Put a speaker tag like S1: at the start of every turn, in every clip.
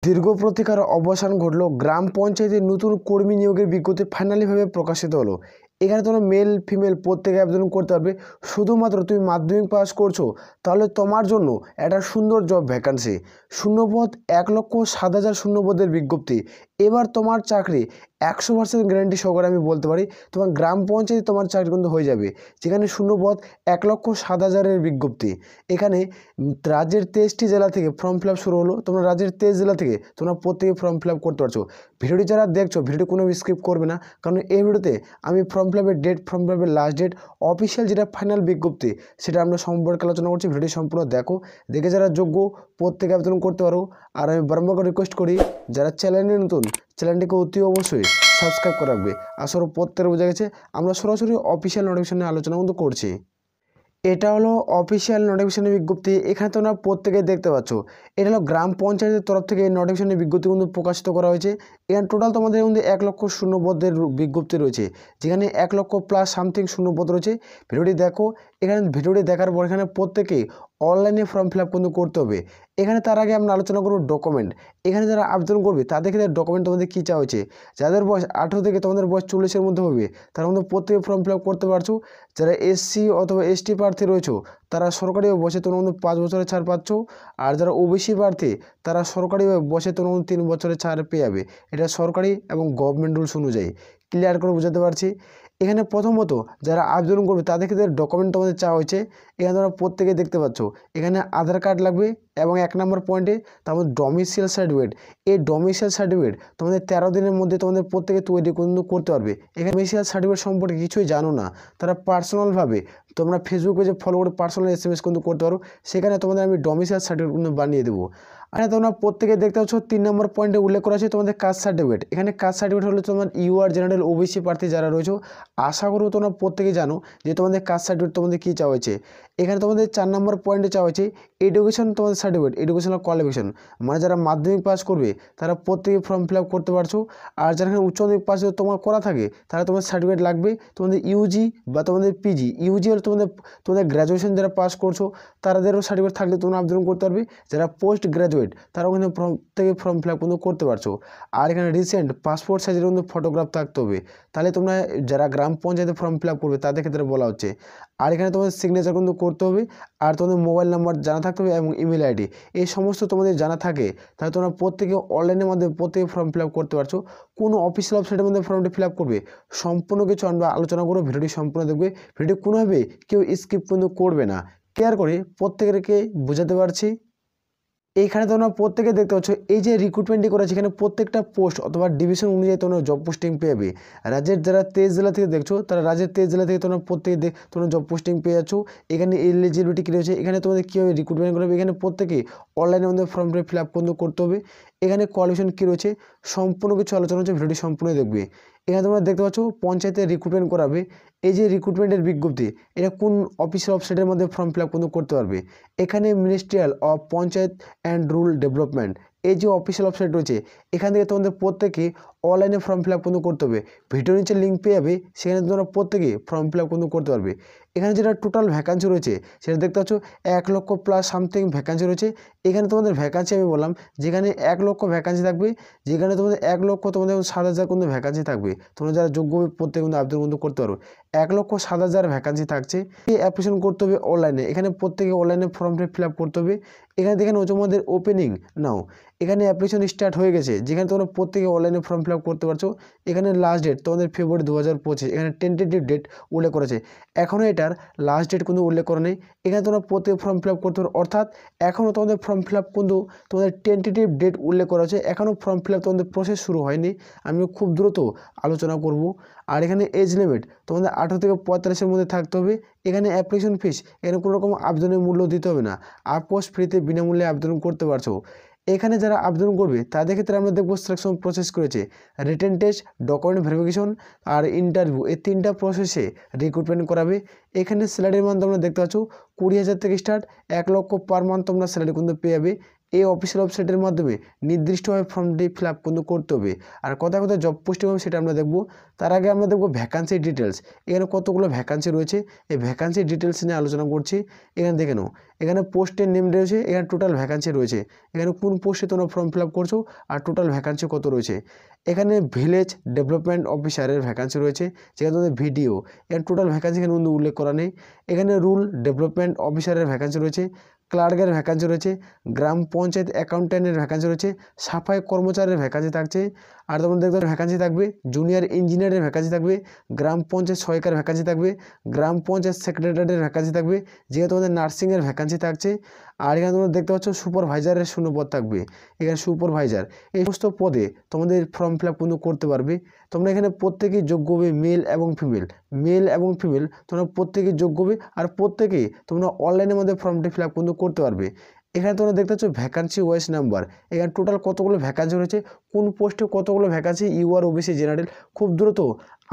S1: দীর্ঘ প্রতীক্ষার অবসান ঘটল। গ্রাম পঞ্চায়েতের নতুন কর্মী নিয়োগের বিজ্ঞপ্তি ফাইনালিভাবে প্রকাশিত হলো। এখানে তোমরা মেল ফিমেল প্রত্যেকে আবেদন করতে পারবে। শুধুমাত্র তুমি মাধ্যমিক পাস করছো তাহলে তোমার জন্য একটা সুন্দর জব ভ্যাকান্সি। শূন্যপদ 1,07,000 শূন্যপদের বিজ্ঞপ্তি। এবার তোমার চাকরি 100% গ্যারান্টি সহকারে আমি বলতে পারি তোমার গ্রাম পঞ্চায়েতে তোমার চাকরি কিন্তু হয়ে যাবে। যেখানে শূন্যপদ 1,07,000-এর বিজ্ঞপ্তি। এখানে রাজ্যের 23টি জেলা থেকে ফর্ম ফিল আপ শুরু হলো। তোমরা রাজ্যের 23 জেলা থেকে তোমরা প্রত্যেকে ফর্ম ফিল আপ করতে পারছো। ভিডিওটি যারা দেখছো ভিডিওটি কোনো স্কিপ করবে না, কারণ এই ভিডিওতে আমি ফর্ম ফিল আপের ডেট, ফর্ম ফিল আপের লাস্ট ডেট, অফিসিয়াল যেটা ফাইনাল বিজ্ঞপ্তি সেটা আমরা সম্পর্কে আলোচনা করছি। ভিডিওটি সম্পূর্ণ দেখো, দেখে যারা যোগ্য প্রত্যেকে আবেদন করতে পারো। আর আমি বারবার করে রিকোয়েস্ট করি যারা চ্যানেলে নতুন চ্যানেলটিকে অতি অবশ্যই সাবস্ক্রাইব করে রাখবে। আসলে প্রত্যেকের বোঝা গেছে আমরা সরাসরি অফিসিয়াল নোটিফিকেশন নিয়ে আলোচনা কিন্তু করছি। এটা হলো অফিসিয়াল নোটিফিকেশনের বিজ্ঞপ্তি। এখানে তোমরা প্রত্যেকে দেখতে পাচ্ছ এটা হলো গ্রাম পঞ্চায়েতের তরফ থেকে এই নোটিফিকেশনের বিজ্ঞপ্তি কিন্তু প্রকাশিত করা হয়েছে। এখানে টোটাল তোমাদের কিন্তু 1,00,000 শূন্যপদের বিজ্ঞপ্তি রয়েছে, যেখানে 1,00,000 প্লাস সামথিং শূন্যপদ রয়েছে। ভিডিওটি দেখো, এখানে ভিডিওটি দেখার পর এখানে প্রত্যেকেই অনলাইনে ফর্ম ফিল আপ কিন্তু করতে হবে। এখানে তার আগে আমরা আলোচনা করব ডকুমেন্ট। এখানে যারা আবেদন করবে তাদের ক্ষেত্রে ডকুমেন্ট তোমাদের কী চাওয়া হয়েছে। যাদের বয়স 18 থেকে তোমাদের বয়স 40-এর মধ্যে হবে তার মধ্যে প্রত্যেকে ফর্ম ফিল আপ করতে পারছো। যারা এসসি অথবা এসটি প্রার্থী রয়েছে তারা সরকারি বসে তোমার মধ্যে 5 বছরের ছাড় পাচ্ছ। আর যারা ওবিসি প্রার্থী তারা সরকারি বসে তোমার মধ্যে 3 বছরের ছাড় পেয়ে যাবে। এটা সরকারি এবং গভর্নমেন্ট রুলস অনুযায়ী। ক্লিয়ার করে বোঝাতে পারছি। এখানে প্রথমত যারা আবেদন করবে তাদের ক্ষেত্রে ডকুমেন্ট তোমাদের চাওয়া হয়েছে। এখানে তোমরা প্রত্যেকে দেখতে পাচ্ছ এখানে আধার কার্ড লাগবে এবং 1 নম্বর পয়েন্টে তারপর ডোমিসাইল সার্টিফিকেট। এই ডোমিসাইল সার্টিফিকেট তোমাদের 13 দিনের মধ্যে তোমাদের প্রত্যেকে তৈরি কিন্তু করতে পারবে। এখানে ডোমিসাইল সার্টিফিকেট সম্পর্কে কিছুই জানো না তারা পার্সোনালভাবে তোমরা ফেসবুক পেজে ফলো করে পার্সোনাল SMS কিন্তু করতে পারো। সেখানে তোমাদের আমি ডোমিসাইল সার্টিফিকেট কিন্তু বানিয়ে দেবো। আর তোমরা প্রত্যেকে দেখতে পাচ্ছ 3 নম্বর পয়েন্টে উল্লেখ করা আছে তোমাদের কাস্ট সার্টিফিকেট। এখানে কাস্ট সার্টিফিকেট হলো তোমার UR জেনারেল ওবিসি প্রার্থী যারা রয়েছে। আশা করব তোমরা প্রত্যেকে জানো যে তোমাদের কাস্ট সার্টিফিকেট তোমাদের কী চাওয়া হয়েছে। এখানে তোমাদের 4 নম্বর পয়েন্টে চাওয়া হয়েছে এডুকেশন তোমাদের সার্টিফিকেট, এডুকেশনাল কোয়ালিফিকেশন। মানে যারা মাধ্যমিক পাস করবে তারা প্রত্যেকে ফর্ম ফিল আপ করতে পারছো। আর যারা এখানে উচ্চ মাধ্যমিক পাস তোমার করা থাকে তারা তোমাদের সার্টিফিকেট লাগবে। তোমাদের UG বা তোমাদের PG, UG হলো তোমাদের গ্র্যাজুয়েশন যারা পাস করছো তাদেরও সার্টিফিকেট থাকলে তোমরা আবেদন করতে পারবে। যারা পোস্ট গ্র্যাজুয়েট তারাও কিন্তু ফর্ম ফিল আপ কিন্তু করতে পারছো। আর এখানে রিসেন্ট পাসপোর্ট সাইজের কিন্তু ফটোগ্রাফ থাকতে হবে। তাহলে তোমরা যারা গ্রাম পঞ্চায়েতে ফর্ম ফিল আপ করবে তাদের ক্ষেত্রে বলা হচ্ছে। আর এখানে তোমাদের সিগনেচার কিন্তু করতে হবে। আর তোমাদের মোবাইল নাম্বার জানা থাকতে হবে এবং ইমেল ID এই সমস্ত তোমাদের জানা থাকে তাহলে তোমরা প্রত্যেকে অনলাইনের মাধ্যমে প্রত্যেকে ফর্ম ফিল আপ করতে পারছো। কোনো অফিসিয়াল ওয়েবসাইটের মধ্যে ফর্মটি ফিল আপ করবে সম্পূর্ণ কিছু আমরা আলোচনা করবো। ভিডিওটি সম্পূর্ণ দেখবে, ভিডিও কোনোভাবে কেউ স্কিপ কিন্তু করবে না। ক্লিয়ার করে প্রত্যেকে বোঝাতে পারছি। এইখানে তোমরা প্রত্যেকে দেখতে পাচ্ছ এই যে রিক্রুটমেন্টটি করেছে এখানে প্রত্যেকটা পোস্ট অথবা ডিভিশন অনুযায়ী তোমরা জব পোস্টিং পেয়ে যাবে। রাজ্যের যারা 23 জেলা থেকে দেখছো তারা রাজ্যের 23 জেলা থেকে তোমরা প্রত্যেকে তোমরা জব পোস্টিং পেয়ে যাচ্ছ। এখানে এলিজিবিলিটি কী রয়েছে, এখানে তোমাদের কীভাবে রিক্রুটমেন্ট করবে, এখানে প্রত্যেকে অনলাইনের মধ্যে ফর্মটি ফিল আপ করতে হবে। এখানে কোয়ালিফিকেশন কী রয়েছে সম্পূর্ণ কিছু আলোচনা হচ্ছে, ভিডিওটি সম্পূর্ণ দেখবে। এখানে তোমরা দেখতে পাচ্ছ পঞ্চায়েতে রিক্রুটমেন্ট করাবে। এই যে রিক্রুটমেন্টের বিজ্ঞপ্তি এটা কোন অফিসিয়াল ওয়েবসাইটের মধ্যে ফর্ম ফিল আপ করতে পারবে। এখানে ministerial of panchayat and rural development এই যে অফিসিয়াল ওয়েবসাইট রয়েছে এখান থেকে তোমাদের প্রত্যেকে অনলাইনে ফর্ম ফিল আপ করতে হবে। ভিডিও নিচে লিঙ্ক পেয়ে যাবে, সেখানে তোমরা প্রত্যেকে ফর্ম ফিল আপ করতে পারবে। এখানে যেটা টোটাল ভ্যাকান্সি রয়েছে সেটা দেখতে পাচ্ছ 1,00,000 প্লাস সামথিং ভ্যাকান্সি রয়েছে। এখানে তোমাদের ভ্যাকান্সি আমি বললাম যেখানে 1,00,000 ভ্যাকান্সি থাকবে, যেখানে তোমাদের 1,00,000 তোমাদের 7,000 কিন্তু ভ্যাকান্সি থাকবে। তোমরা যারা যোগ্য প্রত্যেকে কিন্তু আবেদন করতে পারো। 1,07,000 ভ্যাকান্সি থাকছে। এই অ্যাপ্লিকেশন করতে হবে অনলাইনে। এখানে প্রত্যেকে অনলাইনে ফর্মটি ফিল আপ করতে হবে। এখানে দেখেন তোমাদের ওপেনিং নাও, এখানে অ্যাপ্লিকেশন স্টার্ট হয়ে গেছে, যেখানে তোমরা প্রত্যেকে অনলাইনে ফর্ম ফিল আপ করতে পারছো। এখানে লাস্ট ডেট তোমাদের ফেব্রুয়ারি 2025, এখানে টেন্টেটিভ ডেট উল্লেখ করেছে। এখনও এটার লাস্ট ডেট কিন্তু উল্লেখ করা নেই। এখানে তোমরা প্রত্যেকে ফর্ম ফিল আপ করতে পারো, অর্থাৎ এখনও তোমাদের ফর্ম ফিল আপ কিন্তু তোমাদের টেন্টেটিভ ডেট উল্লেখ করা হয়েছে। এখনও ফর্ম ফিল আপ তোমাদের প্রসেস শুরু হয়নি, আমি খুব দ্রুত আলোচনা করব। আর এখানে এজ লিমিট তোমাদের 18 থেকে 45-এর মধ্যে থাকতে হবে। এখানে অ্যাপ্লিকেশন ফিস এখানে কোনো রকম আবেদনের মূল্য দিতে হবে না, আপোস ফ্রিতে বিনামূল্যে আবেদন করতে পারছো। এখানে যারা আবেদন করবে তাদের ক্ষেত্রে আমরা দেখব সিলেকশন প্রসেস করেছে রিটেন টেস্ট, ডকুমেন্ট ভেরিফিকেশন আর ইন্টারভিউ, এই 3টা প্রসেসে রিক্রুটমেন্ট করাবে। এখানে স্যালারির মান তোমরা দেখতে পাচ্ছ 20,000 থেকে স্টার্ট, 1,00,000 পার মান্থ তোমরা স্যালারি কিন্তু পেয়ে যাবে। এই অফিসিয়াল ওয়েবসাইটের মাধ্যমে নির্দিষ্টভাবে ফর্মটি ফিল আপ কিন্তু করতে হবে। আর কোথায় কোথায় জব পোস্টিং হবে সেটা আমরা দেখব। তার আগে আমরা দেখব ভ্যাকান্সি ডিটেলস। এখানে কতগুলো ভ্যাকান্সি রয়েছে, এই ভ্যাকান্সি ডিটেলস নিয়ে আলোচনা করছি। এখানে দেখে নাও, এখানে পোস্টের নেম রয়েছে, এখানে টোটাল ভ্যাকান্সি রয়েছে, এখানে কোন পোস্টে তোমরা ফর্ম ফিল আপ করছো আর টোটাল ভ্যাকান্সি কত রয়েছে। এখানে ভিলেজ ডেভেলপমেন্ট অফিসারের ভ্যাকান্সি রয়েছে, যেখানে তোমাদের ভিডিও, এখানে টোটাল ভ্যাকান্সি এখানে কিন্তু উল্লেখ করা নেই। এখানে রুল ডেভেলপমেন্ট অফিসারের ভ্যাকান্সি রয়েছে, ক্লার্কের ভ্যাকান্সি রয়েছে, গ্রাম পঞ্চায়েত অ্যাকাউন্ট্যান্টের ভ্যাকান্সি রয়েছে, সাফাই কর্মচারীর ভ্যাকান্সি থাকছে। আর তোমাদের দেখতে ভ্যাকান্সি থাকবে জুনিয়র ইঞ্জিনিয়ারের ভ্যাকান্সি থাকবে, গ্রাম পঞ্চায়েত সহায়িকার ভ্যাকান্সি থাকবে, গ্রাম পঞ্চায়েত সেক্রেটারির ভ্যাকান্সি থাকবে, যেহেতু তোমাদের নার্সিংয়ের ভ্যাকান্সি থাকছে। আর এখানে তোমরা দেখতে পাচ্ছ সুপারভাইজারের শূন্যপদ থাকবে, এখানে সুপারভাইজার। এই সমস্ত পদে তোমাদের ফর্ম ফিল আপ কিন্তু করতে পারবে। তোমরা এখানে প্রত্যেকেই যোগ্য হবে, মেল এবং ফিমেল, মেল এবং ফিমেল তোমরা প্রত্যেকেই যোগ্য হবে। আর প্রত্যেকেই তোমরা অনলাইনের মধ্যে ফর্মটি ফিল আপ কিন্তু করতে পারবে। এখানে তোমরা দেখতে পাচ্ছ ভ্যাকান্সি ওয়াইজ নাম্বার, এখানে টোটাল কতগুলো ভ্যাকান্সি রয়েছে, কোন পোস্টে কতগুলো ভ্যাকান্সি, ইউআর ওবিসি জেনারেল। খুব দ্রুত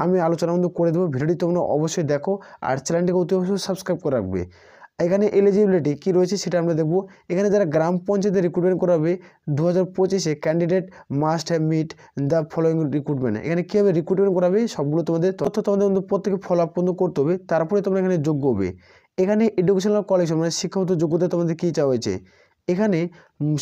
S1: আমি আলোচনা কিন্তু করে দেবো, ভিডিওটি তোমরা অবশ্যই দেখো আর চ্যানেলটিকে অতি অবশ্যই সাবস্ক্রাইব করে রাখবে। এখানে এলিজিবিলিটি কী রয়েছে সেটা আমরা দেখব। এখানে যারা গ্রাম পঞ্চায়েতে রিক্রুটমেন্ট করাবে 2025-এ candidate must have meet the following recruitment. এখানে কীভাবে রিক্রুটমেন্ট করাবে সবগুলো তোমাদের তথ্য তোমাদের কিন্তু প্রত্যেকে ফলো আপ কিন্তু করতে হবে, তারপরে তোমরা এখানে যোগ্য হবে। এখানে এডুকেশনাল কোয়ালিফিকেশন মানে শিক্ষাগত যোগ্যতা তোমাদের কী চাওয়া হয়েছে। এখানে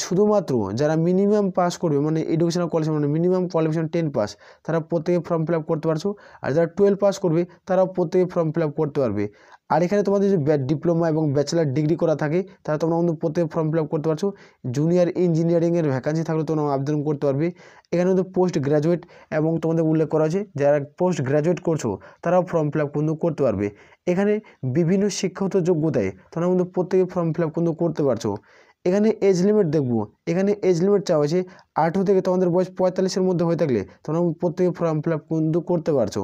S1: শুধুমাত্র যারা মিনিমাম পাস করবে মানে এডুকেশনাল কোয়ালিফিকেশন মানে মিনিমাম কোয়ালিফিকেশন 10 পাস, তারা প্রত্যেকে ফর্ম ফিল আপ করতে পারছো। আর যারা 12 পাস করবে তারাও প্রত্যেকে ফর্ম ফিল আপ করতে পারবে। আর এখানে তোমাদের যে ডিপ্লোমা এবং ব্যাচেলার ডিগ্রি করা থাকে তারা তোমরা কিন্তু প্রত্যেকে ফর্ম ফিল আপ করতে পারছো। জুনিয়র ইঞ্জিনিয়ারিংয়ের ভ্যাকান্সি থাকলে তোমরা আবেদন করতে পারবে। এখানে কিন্তু পোস্ট গ্র্যাজুয়েট এবং তোমাদের উল্লেখ করা আছে যারা পোস্ট গ্র্যাজুয়েট করছো তারাও ফর্ম ফিল আপ কিন্তু করতে পারবে। এখানে বিভিন্ন শিক্ষাগত যোগ্যতায় তোমরা কিন্তু প্রত্যেকে ফর্ম ফিল আপ কিন্তু করতে পারছো। এখানে এজ লিমিট দেখবো, এখানে এজ লিমিট চাওয়া হয়েছে 18 থেকে তোমাদের বয়স 45-এর মধ্যে হয়ে থাকলে তোমরা প্রত্যেকে ফর্ম ফিল আপ কিন্তু করতে পারছো।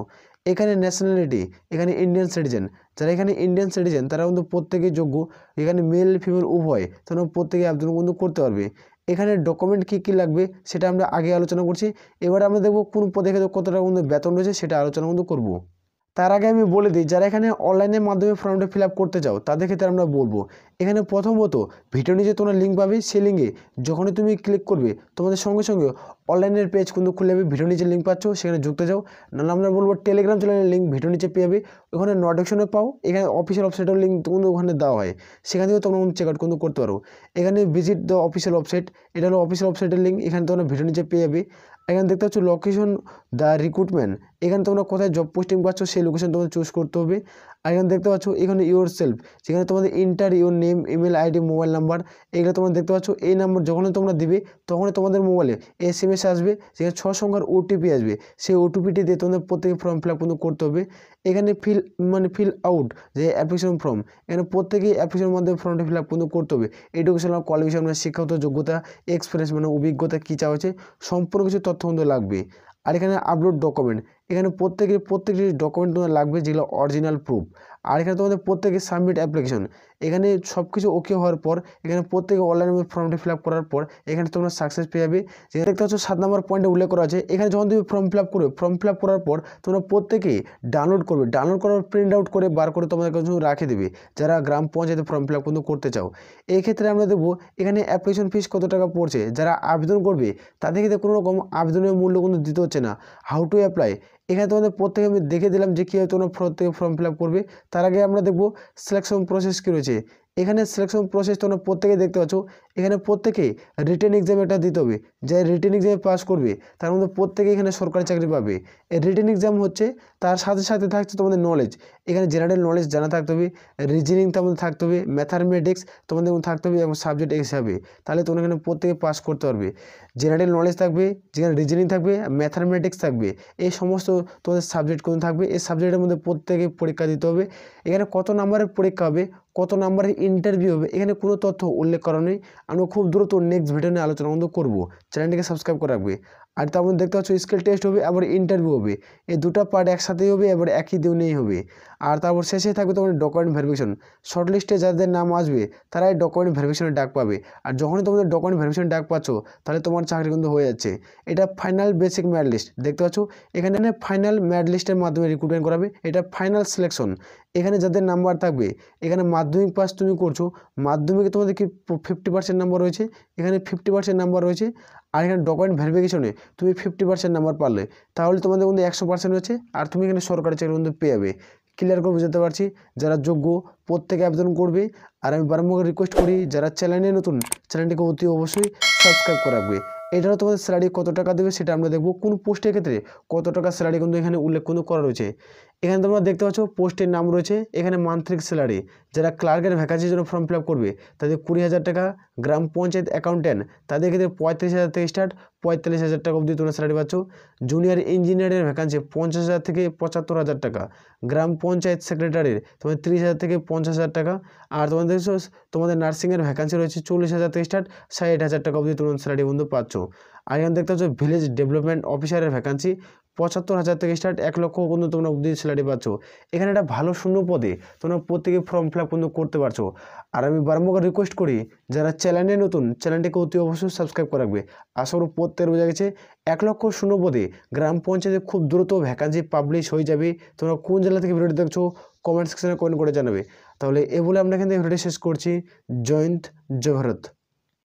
S1: এখানে ন্যাশনালিটি, এখানে ইন্ডিয়ান সিটিজেন, যারা এখানে ইন্ডিয়ান সিটিজেন তারা কিন্তু প্রত্যেকেই যোগ্য। এখানে মেল ফিমেল উভয় তোমরা প্রত্যেকে আবেদন কিন্তু করতে পারবে। এখানে ডকুমেন্ট কী কী লাগবে সেটা আমরা আগে আলোচনা করছি। এবার আমরা দেখবো কোন পদে কত টাকা কিন্তু বেতন রয়েছে সেটা আলোচনা কিন্তু করবো। তার আগে আমি বলে দিই, যারা এখানে অনলাইনের মাধ্যমে ফর্মটা ফিল আপ করতে চাও তাদের ক্ষেত্রে আমরা বলবো, এখানে প্রথমত ভিডিও নিচে তোমরা লিঙ্ক পাবে, সেই লিঙ্কে যখনই তুমি ক্লিক করবে তোমাদের সঙ্গে সঙ্গে অনলাইনের পেজ কিন্তু খুলে যাবে। ভিডিও নিচে লিঙ্ক পাচ্ছ, সেখানে যুক্ত যাও। নাহলে আমরা বলবো টেলিগ্রাম চ্যানেলের লিঙ্ক ভিডিও নিচে পেয়ে যাবে, ওখানে নোটিফিকেশনে পাও। এখানে অফিসিয়াল ওয়েবসাইটের লিঙ্ক কিন্তু ওখানে দেওয়া হয়, সেখান থেকেও তোমরা চেক আউট কিন্তু করতে পারো। এখানে ভিজিট দ্য অফিসিয়াল ওয়েবসাইট, এটা হলো অফিসিয়াল ওয়েবসাইটের লিঙ্ক, এখানে তোমরা ভিডিও নিচে পেয়ে যাবে। এখানে দেখতে পাচ্ছ লোকেশন দ্য রিক্রুটমেন্ট, এখানে তোমরা কোথায় জব পোস্টিং পাচ্ছ সেই লোকেশন তোমাদের চুজ করতে হবে। আর এখানে দেখতে পাচ্ছ এখানে ইউর সেলফ, যেখানে তোমাদের inter your name, email ID, mobile number, এগুলো তোমরা দেখতে পাচ্ছ। এই নাম্বার যখনই তোমরা দিবে তখনই তোমাদের মোবাইলে SMS আসবে, যেখানে 6 সংখ্যার OTP আসবে, সেই OTPটি দিয়ে তোমাদের প্রত্যেকে ফর্ম ফিল আপ কিন্তু করতে হবে। এখানে ফিল আউট যে অ্যাপ্লিকেশন ফর্ম, এখানে প্রত্যেকেই অ্যাপ্লিকেশনের মাধ্যমে ফর্মটি ফিল আপ কিন্তু করতে হবে। এডুকেশনাল কোয়ালিফিকেশন মানে শিক্ষাগত যোগ্যতা, এক্সপিরিয়েন্স মানে অভিজ্ঞতা কী চাওয়া হয়েছে, সম্পূর্ণ কিছু তথ্য কিন্তু লাগবে। আর এখানে আপলোড ডকুমেন্ট, এখানে প্রত্যেকটি ডকুমেন্ট তোমাদের লাগবে যেগুলো অরিজিনাল প্রুফ। আর এখানে তোমাদের প্রত্যেকে সাবমিট অ্যাপ্লিকেশন, এখানে সব কিছু ওকে হওয়ার পর এখানে প্রত্যেকে অনলাইনে ফর্মটি ফিল আপ করার পর এখানে তোমরা সাকসেস পেয়ে যাবে। যেটা দেখতে পাচ্ছ 7 নম্বর পয়েন্টে উল্লেখ করা আছে। এখানে যখন তুমি ফর্ম ফিল আপ করবে, ফর্ম ফিল আপ করার পর তোমরা প্রত্যেকেই ডাউনলোড করবে, ডাউনলোড করার প্রিন্ট আউট করে বার করে তোমাদের কাছে রাখে দেবে যারা গ্রাম পঞ্চায়েতে ফর্ম ফিল আপ কিন্তু করতে চাও। এই ক্ষেত্রে আমরা দেখবো এখানে অ্যাপ্লিকেশন ফিস কত টাকা পড়ছে। যারা আবেদন করবে তাদের ক্ষেত্রে কোনো রকম আবেদনের মূল্য কিন্তু দিতে হচ্ছে না। হাউ টু অ্যাপ্লাই, এখানে তোমাদের প্রত্যেকে আমি দেখে দিলাম যে কীভাবে তোমরা প্রত্যেকে ফর্ম ফিল আপ করবে। তার আগে আমরা দেখবো সিলেকশন প্রসেস কী রয়েছে। এখানে সিলেকশন প্রসেস তোমরা প্রত্যেকে দেখতে পাচ্ছ, এখানে প্রত্যেকে রিটেন এক্সাম একটা দিতে হবে। যে রিটেন এক্সামে পাস করবে তার মধ্যে প্রত্যেকে এখানে সরকারি চাকরি পাবে। এই রিটেন এক্সাম হচ্ছে, তার সাথে সাথে থাকছে তোমাদের নলেজ, এখানে জেনারেল নলেজ জানা থাকতে হবে, রিজনিং তোমাদের থাকতে হবে, ম্যাথামেটিক্স তোমাদের থাকতে হবে এবং সাবজেক্ট হিসাবে, তাহলে তোমরা এখানে প্রত্যেকে পাস করতে পারবে। জেনারেল নলেজ থাকবে, যেখানে রিজনিং থাকবে, ম্যাথামেটিক্স থাকবে, এই সমস্ত তোমাদের সাবজেক্ট কোন থাকবে। এই সাবজেক্টের মধ্যে প্রত্যেকে পরীক্ষা দিতে হবে। এখানে কত নাম্বারের পরীক্ষা হবে, কত নাম্বারের ইন্টারভিউ হবে, এখানে কোনো তথ্য উল্লেখ করা নেই। আমরা খুব দ্রুত নেক্সট ভিডিও নিয়ে আলোচনা করবো। চ্যানেলটিকে সাবস্ক্রাইব করে রাখবে। আর তার মধ্যে দেখতে পাচ্ছ স্কিল টেস্ট হবে, আবার ইন্টারভিউ হবে। এই দুটো পার্ট একসাথেই হবে, এবার একই দিনেই হবে। আর তারপর শেষে থাকবে তোমাদের ডকুমেন্ট ভেরিফিকেশন। শর্ট লিস্টে যাদের নাম আসবে তারাই ডকুমেন্ট ভেরিফিকেশনের ডাক পাবে। আর যখনই তোমাদের ডকুমেন্ট ভেরিফিকেশন ডাক পাচ্ছ তাহলে তোমার চাকরি কিন্তু হয়ে যাচ্ছে। এটা ফাইনাল বেসিক মেরিট লিস্ট দেখতে পাচ্ছ, এখানে ফাইনাল মেরিট লিস্টের মাধ্যমে রিক্রুটমেন্ট করাবে। এটা ফাইনাল সিলেকশন। এখানে যাদের নাম্বার থাকবে, এখানে মাধ্যমিক পাস তুমি করছো, মাধ্যমিকে তোমাদের কি 50% নাম্বার রয়েছে, এখানে 50% নাম্বার রয়েছে। আর এখানে ডকুমেন্ট ভেরিফিকেশনে তুমি 50% নাম্বার পারলে তাহলে তোমাদের কিন্তু 100% হচ্ছে, আর তুমি এখানে সরকারি চাকরি কিন্তু পেয়ে যাবে। ক্লিয়ার করে বুঝতে পারছি। যারা যোগ্য প্রত্যেকে আবেদন করবে। আর আমি বারবার রিকোয়েস্ট করি, যারা চ্যানেলে নতুন চ্যানেলটিকে অতি অবশ্যই সাবস্ক্রাইব করে রাখবে। এটাও তোমাদের স্যালারি কত টাকা দেবে সেটা আমরা দেখবো। কোন পোস্টের ক্ষেত্রে কত টাকা স্যালারি কিন্তু এখানে উল্লেখ কিন্তু করা রয়েছে। এখানে তোমরা দেখতে পাচ্ছ পোস্টের নাম রয়েছে, এখানে মান্থলি স্যালারি। যারা ক্লার্কের ভ্যাকান্সির জন্য ফর্ম ফিল আপ করবে তাদের 20,000 টাকা, গ্রাম পঞ্চায়েত অ্যাকাউন্ট্যান্ট তাদের ক্ষেত্রে 35,000 থেকে স্টার্ট, 45,000 টাকা অবধি তোমরা স্যালারি পাচ্ছ। জুনিয়র ইঞ্জিনিয়ারের ভ্যাকান্সি 50,000 থেকে 75,000 টাকা, গ্রাম পঞ্চায়েত সেক্রেটারির তোমাদের 30,000 থেকে 50,000 টাকা। আর তোমাদের দেখছো তোমাদের নার্সিংয়ের ভ্যাকান্সি রয়েছে 40,000 থেকে স্টার্ট, 60,000 টাকা অবধি তোমরা স্যালারি বন্ধু পাচ্ছ। আর এখানে দেখতে পাচ্ছ ভিলেজ ডেভেলপমেন্ট অফিসারের ভ্যাকান্সি 75,000 থেকে স্টার্ট, 1 লক্ষ পর্যন্ত তোমরা অবধি স্যালারি পাচ্ছ। এখানে একটা ভালো শূন্য পদে তোমরা প্রত্যেকে ফর্ম ফিল আপ কিন্তু করতে পারছো। আর আমি বারবার রিকোয়েস্ট করি, যারা চ্যানেলে নতুন চ্যানেলটিকে অতি অবশ্যই সাবস্ক্রাইব করে রাখবে। আশা করি প্রত্যেকের বোঝা গেছে 1 লক্ষ শূন্য পদে গ্রাম পঞ্চায়েতে খুব দ্রুত ভ্যাকান্সি পাবলিশ হয়ে যাবে। তোমরা কোন জেলা থেকে ভিডিওটি দেখছো কমেন্ট সেকশনে কমেন্ট করে জানাবে। তাহলে এ বলে আমরা এখান থেকে ভিডিওটি শেষ করছি। জয় হিন্দ, জয় ভারত।